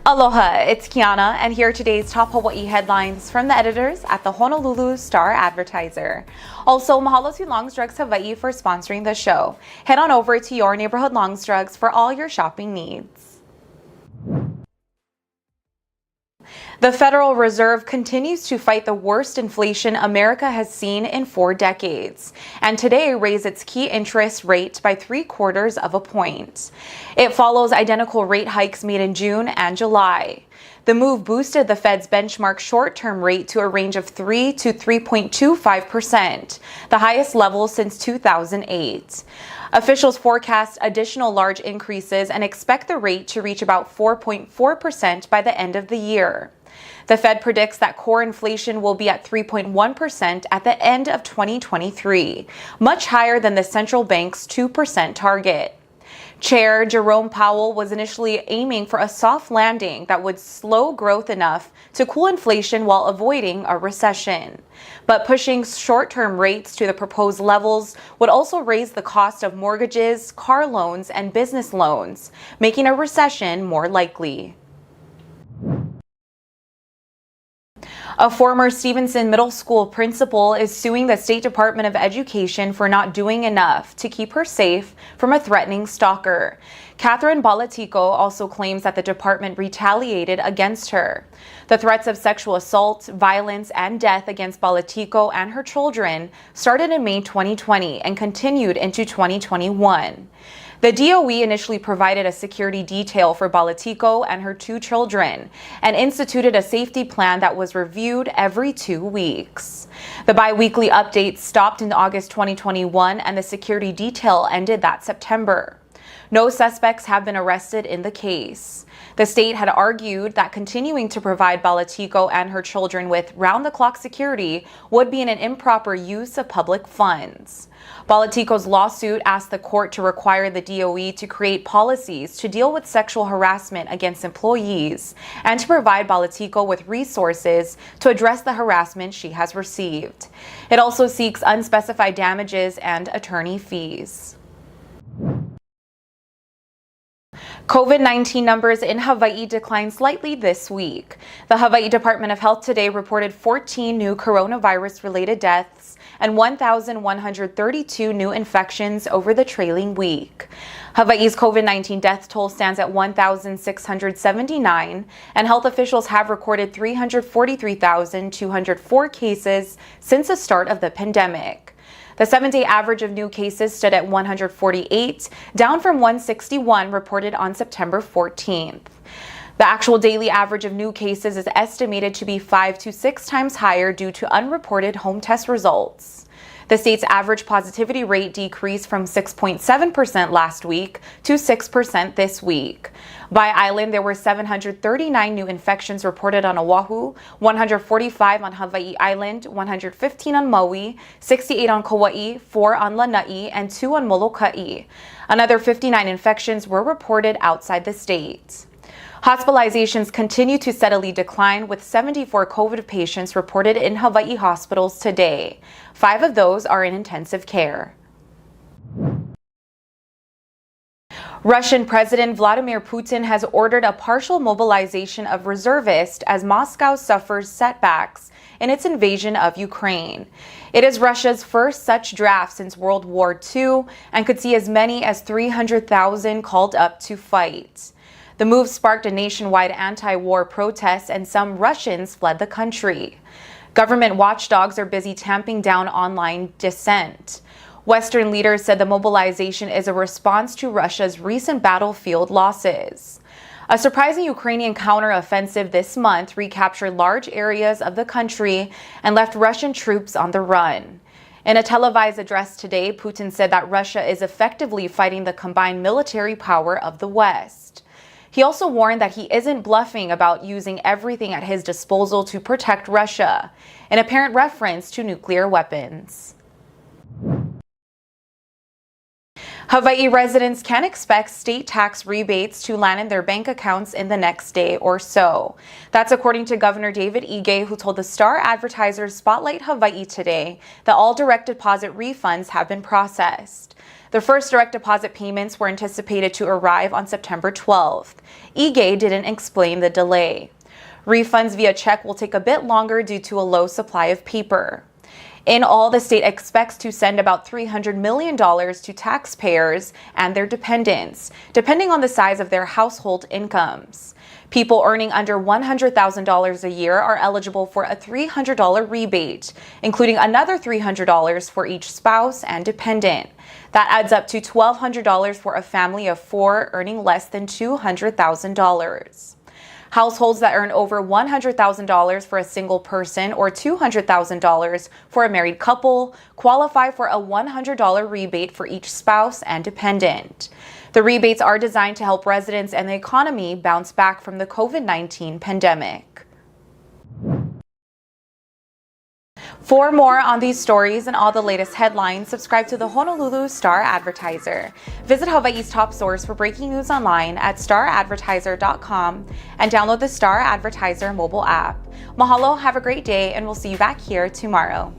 Aloha, it's Kiana, and here are today's top Hawaii headlines from the editors at the Honolulu Star-Advertiser. Also, mahalo to Long's Drugs Hawaii for sponsoring the show. Head on over to your neighborhood Long's Drugs for all your shopping needs. The Federal Reserve continues to fight the worst inflation America has seen in 4 decades, and today raised its key interest rate by 3/4 of a point. It follows identical rate hikes made in June and July. The move boosted the Fed's benchmark short-term rate to a range of 3 to 3.25%, the highest level since 2008. Officials forecast additional large increases and expect the rate to reach about 4.4% by the end of the year. The Fed predicts that core inflation will be at 3.1% at the end of 2023, much higher than the central bank's 2% target. Chair Jerome Powell was initially aiming for a soft landing that would slow growth enough to cool inflation while avoiding a recession. But pushing short-term rates to the proposed levels would also raise the cost of mortgages, car loans, and business loans, making a recession more likely. A former Stevenson Middle School principal is suing the State Department of Education for not doing enough to keep her safe from a threatening stalker. Catherine Balatico also claims that the department retaliated against her. The threats of sexual assault, violence, and death against Balatico and her children started in May 2020 and continued into 2021. The DOE initially provided a security detail for Balatico and her 2 children and instituted a safety plan that was reviewed every 2 weeks. The bi-weekly updates stopped in August 2021 and the security detail ended that September. No suspects have been arrested in the case. The state had argued that continuing to provide Balatico and her children with round-the-clock security would be an improper use of public funds. Balatico's lawsuit asked the court to require the DOE to create policies to deal with sexual harassment against employees and to provide Balatico with resources to address the harassment she has received. It also seeks unspecified damages and attorney fees. COVID-19 numbers in Hawaii declined slightly this week. The Hawaii Department of Health today reported 14 new coronavirus-related deaths and 1,132 new infections over the trailing week. Hawaii's COVID-19 death toll stands at 1,679, and health officials have recorded 343,204 cases since the start of the pandemic. The 7-day average of new cases stood at 148, down from 161 reported on September 14th. The actual daily average of new cases is estimated to be 5 to 6 times higher due to unreported home test results. The state's average positivity rate decreased from 6.7% last week to 6% this week. By island, there were 739 new infections reported on Oahu, 145 on Hawaii Island, 115 on Maui, 68 on Kauai, 4 on Lanai, and 2 on Molokai. Another 59 infections were reported outside the state. Hospitalizations continue to steadily decline, with 74 COVID patients reported in Hawaii hospitals today. 5 of those are in intensive care. Russian President Vladimir Putin has ordered a partial mobilization of reservists as Moscow suffers setbacks in its invasion of Ukraine. It is Russia's first such draft since World War II and could see as many as 300,000 called up to fight. The move sparked a nationwide anti-war protest and some Russians fled the country. Government watchdogs are busy tamping down online dissent. Western leaders said the mobilization is a response to Russia's recent battlefield losses. A surprising Ukrainian counteroffensive this month recaptured large areas of the country and left Russian troops on the run. In a televised address today, Putin said that Russia is effectively fighting the combined military power of the West. He also warned that he isn't bluffing about using everything at his disposal to protect Russia, an apparent reference to nuclear weapons. Hawaii residents can expect state tax rebates to land in their bank accounts in the next day or so. That's according to Governor David Ige, who told the Star-Advertiser Spotlight Hawaii today that all direct deposit refunds have been processed. The first direct deposit payments were anticipated to arrive on September 12th. EGAY didn't explain the delay. Refunds via check will take a bit longer due to a low supply of paper. In all, the state expects to send about $300 million to taxpayers and their dependents, depending on the size of their household incomes. People earning under $100,000 a year are eligible for a $300 rebate, including another $300 for each spouse and dependent. That adds up to $1,200 for a family of 4 earning less than $200,000. Households that earn over $100,000 for a single person or $200,000 for a married couple qualify for a $100 rebate for each spouse and dependent. The rebates are designed to help residents and the economy bounce back from the COVID-19 pandemic. For more on these stories and all the latest headlines, subscribe to the Honolulu Star-Advertiser. Visit Hawaii's top source for breaking news online at staradvertiser.com and download the Star-Advertiser mobile app. Mahalo, have a great day, and we'll see you back here tomorrow.